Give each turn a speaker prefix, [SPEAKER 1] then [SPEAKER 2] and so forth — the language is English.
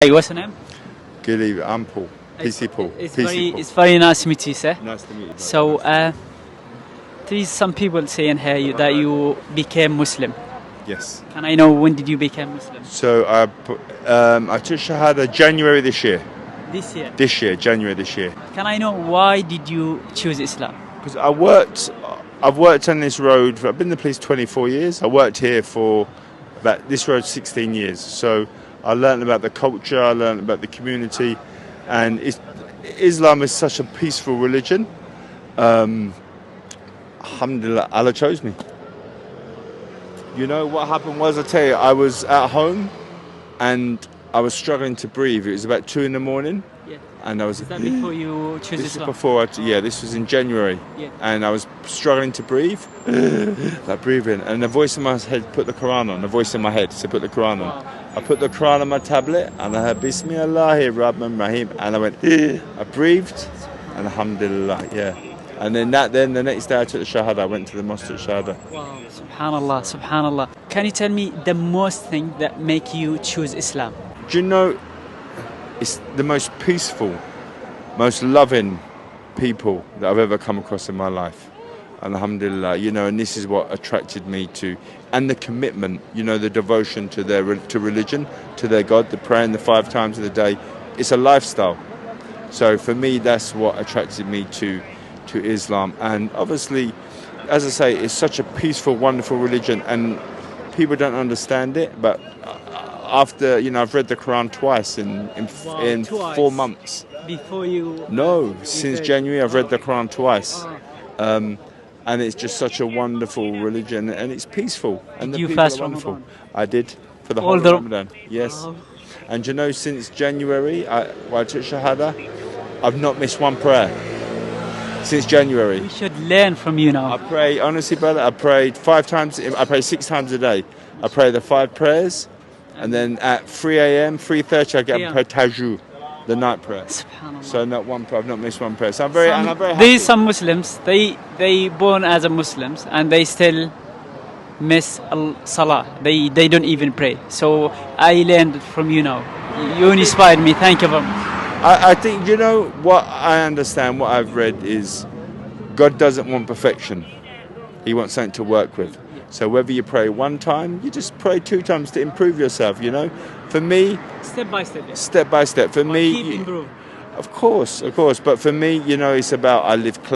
[SPEAKER 1] Hey, what's your name?
[SPEAKER 2] Good evening, I'm Paul. PC Paul.
[SPEAKER 1] It's very nice to meet you, sir.
[SPEAKER 2] Nice to meet you.
[SPEAKER 1] So, there is some people saying here that you became Muslim.
[SPEAKER 2] Yes.
[SPEAKER 1] Can I know when did you become Muslim?
[SPEAKER 2] So I took Shahada January this year.
[SPEAKER 1] This year.
[SPEAKER 2] January this year.
[SPEAKER 1] Can I know why did you choose Islam?
[SPEAKER 2] Because I've worked on this road. I've been in the police 24 years. I worked here for this road 16 years. So I learned about the culture. I learned about the community, and Islam is such a peaceful religion. Alhamdulillah, Allah chose me. You know what happened was, I tell you, I was at home and I was struggling to breathe. It was about 2 a.m.
[SPEAKER 1] Yeah.
[SPEAKER 2] And I was.
[SPEAKER 1] Is that before you chose
[SPEAKER 2] This is
[SPEAKER 1] Islam?
[SPEAKER 2] before. This was in January.
[SPEAKER 1] Yeah.
[SPEAKER 2] And I was struggling to breathe, like breathing. And the voice in my head put the Quran on. The voice in my head said, "Put the Quran on."
[SPEAKER 1] Wow.
[SPEAKER 2] I put the Quran on my tablet, and I heard Bismillahir Rahmanir Rahim, and I went. I breathed, and Alhamdulillah, yeah. And then the next day I took the Shahada. I went to the mosque to Shahada.
[SPEAKER 1] Wow, Subhanallah, Subhanallah. Can you tell me the most thing that make you choose Islam?
[SPEAKER 2] Do you know, it's the most peaceful, most loving people that I've ever come across in my life. And Alhamdulillah, and this is what attracted me to, and the commitment, the devotion to to religion, to their God, the praying the 5 times of the day. It's a lifestyle. So for me, that's what attracted me to Islam. And obviously, as I say, it's such a peaceful, wonderful religion, and people don't understand it. But after, I've read the Quran twice in
[SPEAKER 1] Twice?
[SPEAKER 2] 4 months.
[SPEAKER 1] Before you...
[SPEAKER 2] No, since January I've read the Quran twice.
[SPEAKER 1] Oh.
[SPEAKER 2] And it's just such a wonderful religion, and it's peaceful. And
[SPEAKER 1] Did you
[SPEAKER 2] people
[SPEAKER 1] fast
[SPEAKER 2] are wonderful.
[SPEAKER 1] Ramadan?
[SPEAKER 2] I did, for the
[SPEAKER 1] All
[SPEAKER 2] whole
[SPEAKER 1] the-
[SPEAKER 2] Ramadan. Yes.
[SPEAKER 1] Wow.
[SPEAKER 2] And since January, I took Shahada, I've not missed one prayer. Since January.
[SPEAKER 1] We should learn from you now.
[SPEAKER 2] I pray, honestly, brother, I prayed 5 times, I pray 6 times a day. I pray the 5 prayers, and then at 3 a.m., 3:30, I get up and pray Tahajjud, the night prayer.
[SPEAKER 1] Subhanallah.
[SPEAKER 2] So not one prayer, I've not missed one prayer. So I'm very happy.
[SPEAKER 1] There's some Muslims, they born as a Muslims and they still miss Salah. They don't even pray. So I learned from you now. You inspired me. Thank you very much.
[SPEAKER 2] I think, what I understand, what I've read is God doesn't want perfection. He wants something to work with. So whether you pray 1 time, you just pray 2 times to improve yourself, For me...
[SPEAKER 1] Step by step.
[SPEAKER 2] Step by step. For me...
[SPEAKER 1] Keep improving.
[SPEAKER 2] Of course. But for me, it's about I live